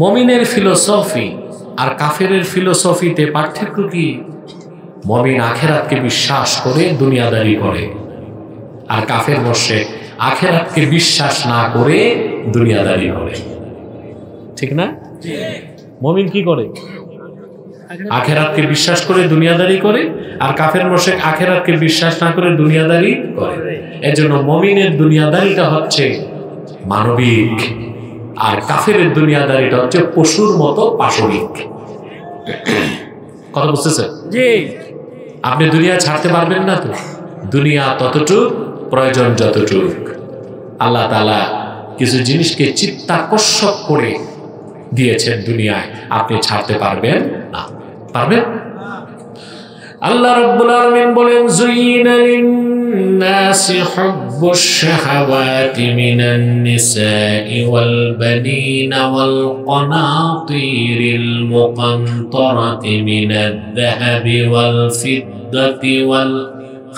মুমিনের ফিলোসফি আর কাফেরের ফিলোসফিতে পার্থক্য কি? মুমিন আখিরাতকে বিশ্বাস করে দুনিয়াদারি করে, আর কাফের মুশরিক আখিরাতকে বিশ্বাস না করে দুনিয়াদারি করে। ঠিক না? মুমিন কি করে? আখিরাতকে বিশ্বাস করে দুনিয়াদারি করে, আর কাফের মুশরিক আখিরাতকে বিশ্বাস না করে দুনিয়াদারি করে। এজন্য মুমিনের দুনিয়াদারিটা হচ্ছে মানবিক, আর কাফেরের দুনিয়াদারিটা হচ্ছে পশুর মতো পাশবিক। কথা বুঝতেছেন? জি। আপনি দুনিয়া ছাড়তে পারবেন না তো, দুনিয়া ততটুক প্রয়োজন যতটুক। আল্লাহ তাআলা কিছু জিনিসকে চিত্তাকর্ষক করে দিয়েছেন দুনিয়ায়, আপনি ছাড়তে পারবেন না। পারবেন? আল্লাহ রাব্বুল আলামিন বলেন যুইনা লিন-নাসি হুব্বুশ শাহাওয়াতি মিনান নিসাই ওয়াল বানিনা ওয়াল কানাতিরিল মুকানতারাতি মিনাদ-যাহাবি ওয়াল ফিদ্দাতি ওয়াল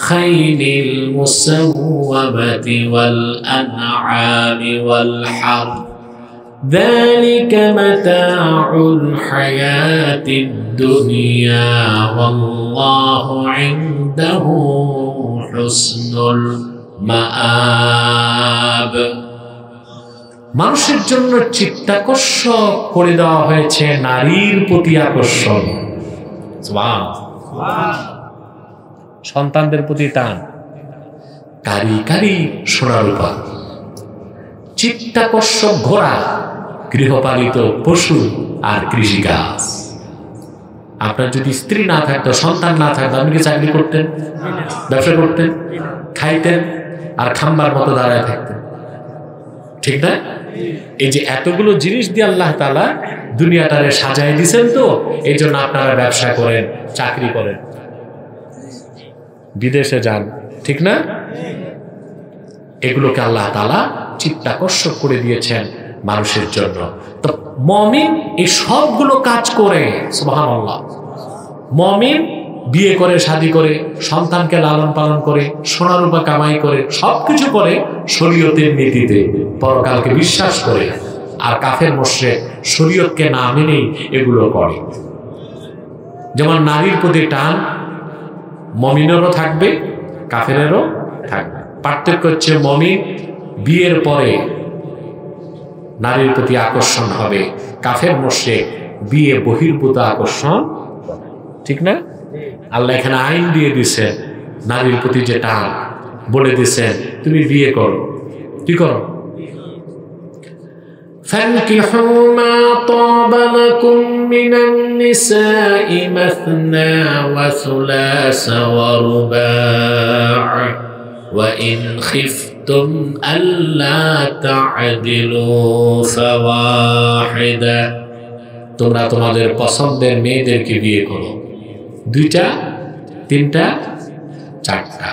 খাইলিল মুসাওওয়ামাতি ওয়াল আন'আমি ওয়াল হারথ ذلك متاع الحياة الدنيا والله عنده حسن المآب। মানুষের জন্য চিত্তাকর্ষক করে দেওয়া হয়েছে নারীর প্রতি আকর্ষণ। সন্তানদের প্রতি টান, কারি কারি সোনারূপা, চিত্তাকর্ষক ঘোড়া, গৃহপালিত পশু আর কৃষিকাজ। আপনার যদি স্ত্রী না থাকতো, সন্তান না থাকতো, আপনি কি চাকরি করতেন, ব্যবসা করতেন, খাইতেন আর খাম্বার মতো দাঁড়ায় থাকতেন? ঠিক না? এই যে এতগুলো জিনিস দিয়ে আল্লাহ তাআলা দুনিয়াটারে সাজায় দিয়েছেন, তো এই জন্য আপনারা ব্যবসা করেন, চাকরি করেন, বিদেশে যান। ঠিক না? এগুলোকে আল্লাহ তাআলা চিত্তাকর্ষক করে দিয়েছেন মানুষের জন্য। তো মুমিন এই সবগুলো কাজ করে, সুবহানাল্লাহ। মুমিন বিয়ে করে, শাদী করে, সন্তানকে লালন পালন করে, সোনা রূপা কামাই করে, সবকিছু করে শরীয়তের নীতিতে, পরকালকে বিশ্বাস করে। আর কাফের মুশরিক শরীয়তকে না মেনেই এগুলো করে। যেমন নারীর প্রতি টান মুমিনেরও থাকবে, কাফেরেরও থাকবে। পার্থক্য হচ্ছে মুমিন বিয়ের পরে নারীর প্রতি আকর্ষণ হবে, কাফের মুশরিক বিয়ে বহির্ভূত আকর্ষণ। ঠিক না? আল্লাহ এখানে আইন দিয়ে দিছেন, নারীর প্রতি যে টান, বলে দিছেন তুমি বিয়ে করো। কি করো? فانكحوا ما طاب لكم من النساء مثنى وثلاث ورباع وإن خفتم ألا تعدلوا فواحدة তোমরা তোমাদের পছন্দের মেয়েদেরকে বিয়ে করো, দুইটা, তিনটা, চারটা।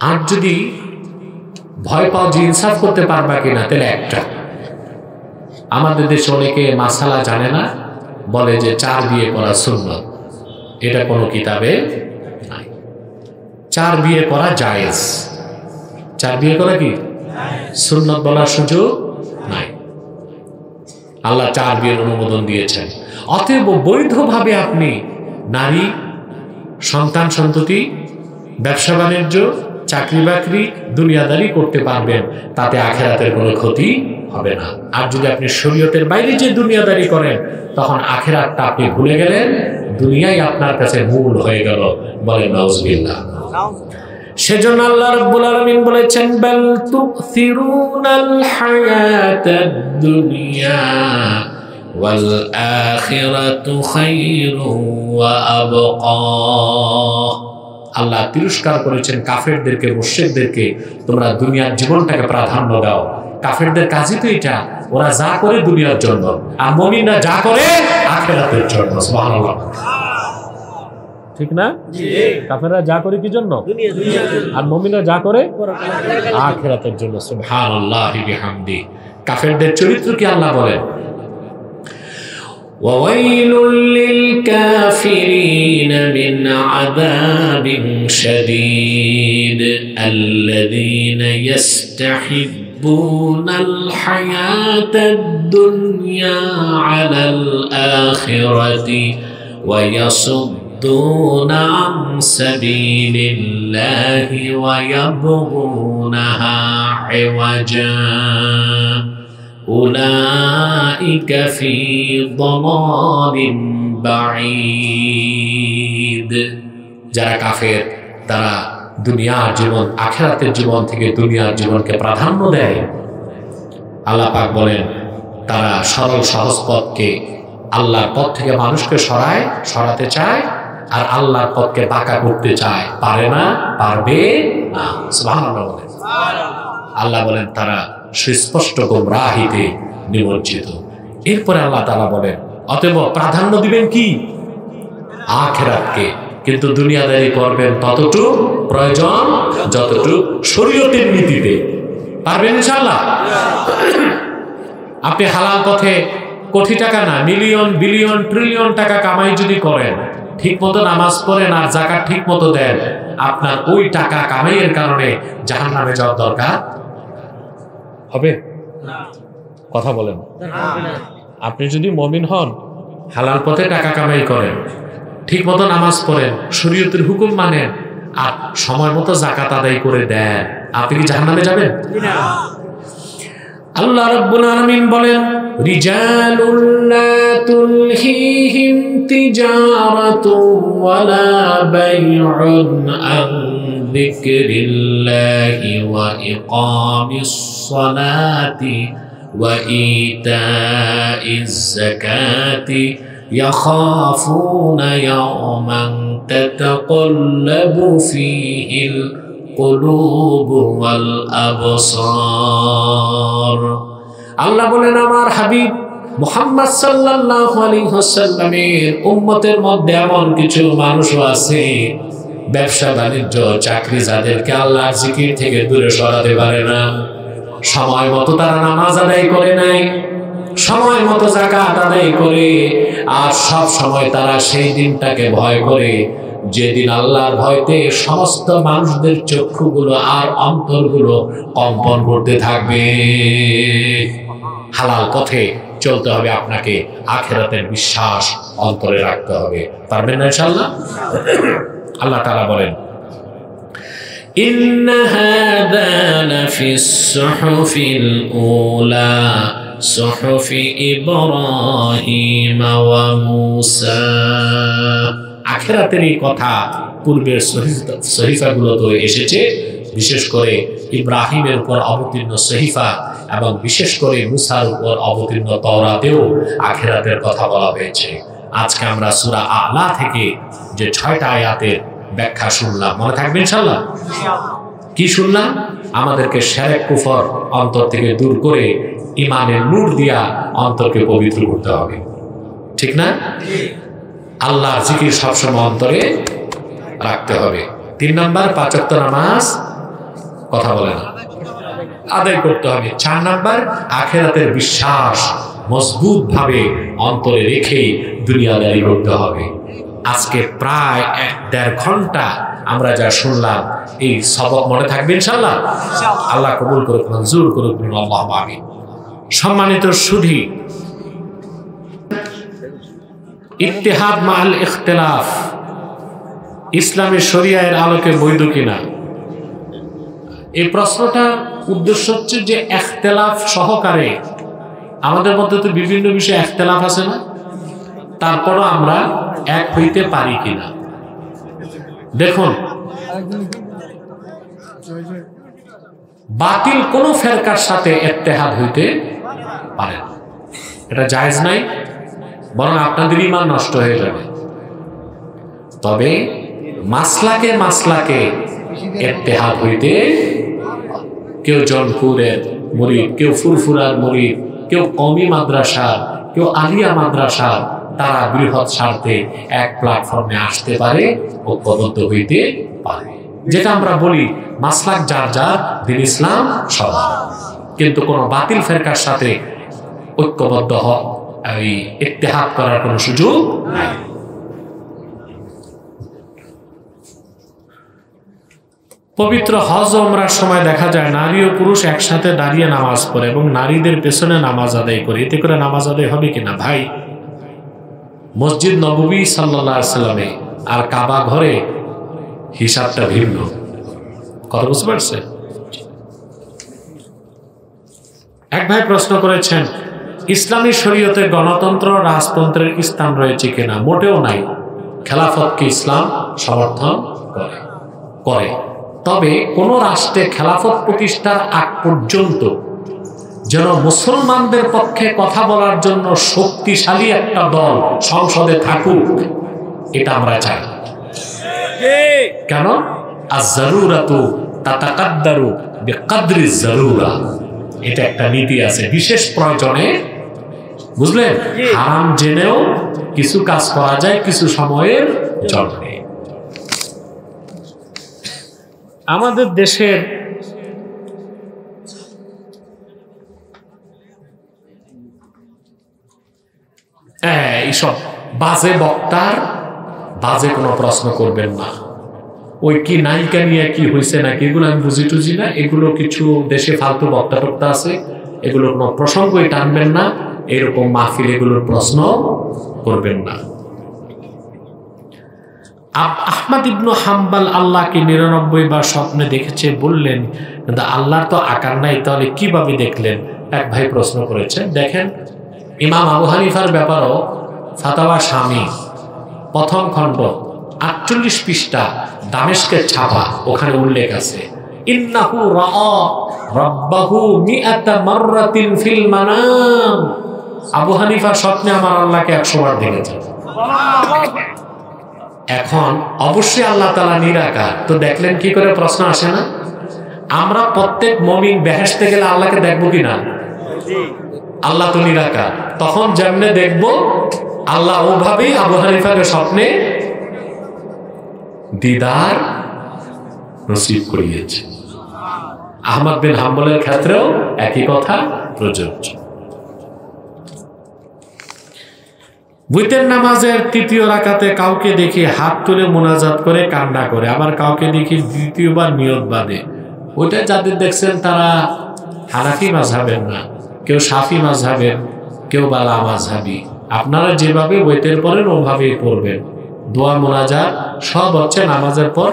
আর যদি ভয় পাও যে ইনসাফ করতে পারবা কিনা, তাহলে একটা। আমাদের দেশে অনেকে মাসালা জানে না, বলে যে 4 বিয়ে করা সুন্নাত। এটা কোনো কিতাবে নাই। 4 বিয়ে করা জায়েজ। 4 বিয়ে করা কি সুন্নাত বলার সুযোগ নাই। আল্লাহ 4 বিয়ের অনুমোদন দিয়েছেন। অতএব বৈধভাবে আপনি নারী, সন্তান সন্ততি, ব্যবসা বাণিজ্য, চাকরি বাকরি, দুনিয়াদারি করতে পারবেন, তাতে আখিরাতের কোনো ক্ষতি হবে না। আর যদি আপনি শরীয়তের বাইরে যে দুনিয়াদারি করেন, তখন আখিরাতটা আপনি ভুলে গেলেন, দুনিয়াই আপনার কাছে মূল হয়ে গেল। বলেন নাউজুবিল্লাহ। সেজন্য আল্লাহ রাব্বুল আলামিন বলেছেন, বাল তুসিরুনাল হায়াতাদ দুনিয়া ওয়াল আখিরাতু খায়রুন ওয়া আবকা। আল্লাহ তিরস্কার করেছেন কাফেরদেরকে, মুশরিকদেরকে, তোমরা দুনিয়ার জীবনটাকে প্রাধান্য দাও। কাফেরদের কাজই তো এটা, ওরা যা করে দুনিয়ার জন্য, আর মুমিনরা যা করে আখিরাতের জন্য। সুবহানাল্লাহ, ঠিক না? কাফেররা যা করে কি জন্য? আর মুমিনরা যা করে আখিরাতের জন্য। সুবহানাল্লাহি বিহামদি। কাফেরদের চরিত্র কি আল্লাহ বলেন? وَوَيْلٌ لِلْكَافِرِينَ مِنْ عَذَابٍ شَدِيدٍ الَّذِينَ يَسْتَحِبُّونَ الْحَيَاةَ الدُّنْيَا عَلَى الْآخِرَةِ وَيَصُدُّونَ عَنْ سَبِيلِ اللَّهِ وَيَبْغُونَهَا عِوَجًا أولئك في ضلال بعيد। যারা কাফের, তারা দুনিয়ার জীবন আখিরাতের জীবন থেকে দুনিয়ার জীবনকে প্রাধান্য দেয়। আল্লাহ পাক বলেন, তারা সরল সহজ পথকে, আল্লাহর পথ থেকে মানুষকে সরাতে চায়, আর আল্লাহর পথকে বাঁকা করতে চায়। পারে না, পারবে না। সুবহানাল্লাহ বলেন। আল্লাহ বলেন তারা সুস্পষ্ট গোমরাহিতে নিমজ্জিত। এরপরে আল্লাহ তাআলা বলেন, অতএব প্রাধান্য দিবেন কি? আখিরাতকে। কিন্তু দুনিয়াদারি করবেন ততটুকু প্রয়োজন যতটুকু শরীয়তের নীতিতে। পারবেন ইনশাআল্লাহ? আপনি হালাল পথে কোটি টাকা না, মিলিয়ন, বিলিয়ন, ট্রিলিয়ন টাকা কামাই যদি করেন, ঠিক মতো নামাজ পড়েন আর যাকাত ঠিক মতো দেন, আপনার ওই টাকা কামাইয়ের কারণে জাহান্নামে যাওয়ার দরকার হবে? কথা বলেন। আপনি যদি মুমিন হন, হালাল পথে টাকা কামাই করেন, ঠিক মতো নামাজ পড়েন, শরীয়তের হুকুম মানেন, আর সময় মতো যাকাত আদায় করে দেন, আপনি কি জাহান্নামে যাবেন? আল্লাহ রাব্বুল আলামিন বলেন, রিজালুন লা তুলহিহিম তিজারাতুন ওয়ালা বাইউন আন যিকরিল্লাহি ওয়া ইকামিস সালাতি ওয়া ইতাইজ যাকাতি ইয়াখাফুনা ইয়াওমান তাতাকাল্লাবু ফীহিল কুলুব ওয়াল আবসার। আল্লাহ বলেন, আমার হাবিব মুহাম্মদ সাল্লাল্লাহু আলাইহি ওয়াসাল্লামের উম্মতের মধ্যে এমন কিছু মানুষও আছে, ব্যবসা বাণিজ্য চাকরি যাদেরকে আল্লাহর জিকির থেকে দূরে সরাতে পারে না। সময় মতো তারা নামাজ আদায় করে নাই, সময় মতো যাকাত আদায় করে, আর সব সময় তারা সেই দিনটাকে ভয় করে যেদিন আল্লাহর ভয়তে সমস্ত মানুষদের চক্ষুগুলো আর অন্তরগুলো কম্পন করতে থাকবে। হালাল পথে চলতে হবে আপনাকে, আখিরাতের বিশ্বাস অন্তরে রাখতে হবে। পারবেন না ইনশাআল্লাহ? আল্লাহ তাআলা বলেন, ইন্না হাযা লাফিস সুহুফিল উলা সুহুফি ইব্রাহিম ওয়া মূসা। আখিরাতের এই কথা পূর্বের সহিফাগুলো তো এসেছে, বিশেষ করে ইব্রাহিমের উপর অবতীর্ণ সহিফা এবং বিশেষ করে মুসার উপর অবতীর্ণ তাওরাতেও আখিরাতের কথা বলা হয়েছে। আজকে আমরা সূরা আ'লা থেকে যে 6টা আয়াতের ব্যাখ্যা শুনলাম, মনে থাকবে ইনশাআল্লাহ? কি শুনলাম? আমাদেরকে শিরক কুফর অন্তর থেকে দূর করে ঈমানের নূর দিয়া অন্তরকে পবিত্র করতে হবে, ঠিক না? আল্লাহর জিকির সবসময় অন্তরে রাখতে হবে। 3 নাম্বার 5 ওয়াক্ত নামাজ কথা বলে না আদায় করতে হবে। 4 নাম্বার আখিরাতের বিশ্বাস মজবুত ভাবে অন্তরে রেখে দুনিয়াদারি করতে হবে। আজকে প্রায় 1.5 ঘন্টা আমরা যা শুনলাম, এই সবক মনে থাকবে ইনশাআল্লাহ? আল্লাহ কবুল করুক, মঞ্জুর করুক, আল্লাহুম্মা আমিন। সম্মানিত সুধী, ইত্তেহাদ মাআল ইখতিলাফ ইসলামী শরিয়ার আলোকে বৈধ কিনা, এই প্রশ্নটা উদ্দেশ্য হচ্ছে যে ইখতিলাফ সহকারে আমাদের মধ্যে তো বিভিন্ন বিষয়ে ইখতিলাফ আছে না, তারপরও আমরা এক হইতে পারি কিনা। দেখুন, বাতিল কোন ফেরকার সাথে ইত্তেহাদ হইতে পারে না, এটা জায়েজ নাই, বরং আপনাদের ঈমান নষ্ট হয়ে যাবে। তবে মাসলাকে মাসলাকে ইত্তেহাদ হইতে, কেউ জনপুরের মুরিদ, কেউ ফুরফুরার মুরিদ, কেউ কওমি মাদ্রাসার, কেউ আলিয়া মাদ্রাসার, তারা বৃহৎ স্বার্থে এক প্ল্যাটফর্মে আসতে পারে, ঐক্যবদ্ধ হইতে পারে। যেটা আমরা বলি মাসলাক যার যার, দ্বীন ইসলাম সবার। কিন্তু কোন বাতিল ফেরকার সাথে ঐক্যবদ্ধ এই ইত্তেহাদ করার কোনো সুযোগ নাই। পবিত্র হজ ওমরার সময় দেখা যায় নারী ও পুরুষ একসাথে দাঁড়িয়ে নামাজ পড়ে এবং নারীদের পেছনে নামাজ আদায় করে। এতে করে নামাজ আদায় হবে কিনা? ভাই, মসজিদ নববী সাল্লাল্লাহু আলাইহি সাল্লামে আর কাবা ঘরে হিসাবটা ভিন্ন। কথা বুঝতে পারছেন? এক ভাই প্রশ্ন করেছেন, ইসলামী শরীয়তে গণতন্ত্র রাজতন্ত্রের স্থান রয়েছে কিনা? মোটেও নাই। খেলাফতকে ইসলাম সমর্থন করে। তবে কোন রাষ্ট্রে খেলাফত প্রতিষ্ঠার আগ পর্যন্ত যেন মুসলমানদের পক্ষে কথা বলার জন্য শক্তিশালী একটা দল সংসদে থাকুক, এটা আমরা চাই। কেন? আয-যারুরাতু তাতাকাদ্দারু বিকদরি যারুরা, এটা একটা নীতি আছে। বিশেষ প্রয়োজনে, বুঝলেন, হারাম জেনেও কিছু কাজ করা যায় কিছু সময়ের জন্য। আমাদের দেশের এইসব বাজে বক্তার বাজে কোনো প্রশ্ন করবেন না। ওই কি নায়িকা নিয়ে কি হয়েছে নাকি, এগুলো আমি বুঝি টুঝি না। এগুলো কিছু দেশে ফালতু বক্তা টক্তা আছে, এগুলোর কোনো প্রসঙ্গই টানবেন না। এরকম মাহফিল এগুলোর প্রশ্ন করবেন না। আহমদ ইবনু হাম্বল আল্লাহকে 99 বার স্বপ্নে দেখেছে বললেন, কিন্তু আল্লাহর তো আকার নাই, তাহলে কিভাবে দেখলেন? এক ভাই প্রশ্ন করেছেন। দেখেন, ইমাম আবু হানিফার ব্যাপারও ফাতাওয়া শামী 1ম খণ্ড 48 পৃষ্ঠা দামেস্কের ছাপা, ওখানে উল্লেখ আছে, ইন্নাহু রাআ রাব্বাহু মিআতা মাররাতিন ফিল মানাম। আবু হানিফা স্বপ্নে আমার আল্লাহকে 100 বার দেখেছেন। এখন অবশ্যই আল্লাহ তাআলা নিরাকার, তো দেখলেন কি করে? প্রশ্ন আসে না? আমরা প্রত্যেক মুমিন বেহেশতে গেলে আল্লাহকে দেখবো কিনা? আল্লাহ তো নিরাকার, তখন যেমনে দেখবো আল্লাহ ওভাবেই আবু হানিফাকে স্বপ্নে দিদার নসিব করিয়েছে। আহমদ বিন হাম্বলের ক্ষেত্রেও একই কথা প্রযোজ্য। বুইতের নামাজের 3য় রাকাতে কাউকে দেখি হাত তুলে মুনাজাত করে কান্না করে, আবার কাউকে দেখি 2য়বার নিয়ত বাঁধে। ওইটা যাদের দেখছেন তারা হানাফি মাযহাবের না, কেউ শাফি মাযহাবের, কেউ বালা মাযহাবি। আপনারা যেভাবে বুইতের পড়েন ওভাবেই পড়বেন। দোয়া মুনাজাত সব হচ্ছে নামাজের পর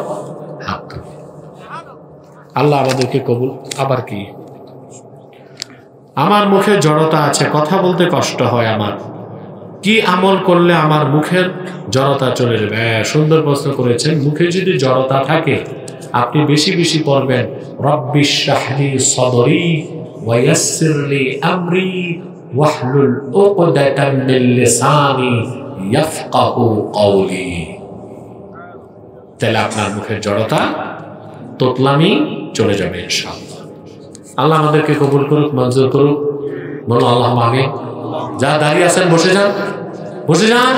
হাত তুলে। আল্লাহ আমাদেরকে কবুল। আবার কি, আমার মুখে জড়তা আছে, কথা বলতে কষ্ট হয় আমার, কি আমল করলে আমার মুখের জড়তা চলে যাবে? সুন্দর প্রশ্ন করেছেন। মুখে যদি জড়তা থাকে আপনি বেশি বেশি পড়বেন রব্বিশ শাহরি সদরি ওয়ায়াসসির লি আমরি ওয়াহলুল উকদাতাম মিন লিসানি ইয়াফকাহু কওলি। তাহলে আপনার মুখের জড়তা তোতলামি চলে যাবে ইনশাআল্লাহ। আল্লাহ আমাদেরকে কবুল করুক, মঞ্জুর করুক। বলো আল্লাহ আমিন। যা দাঁড়িয়ে আছেন বসে যান, বসে যান।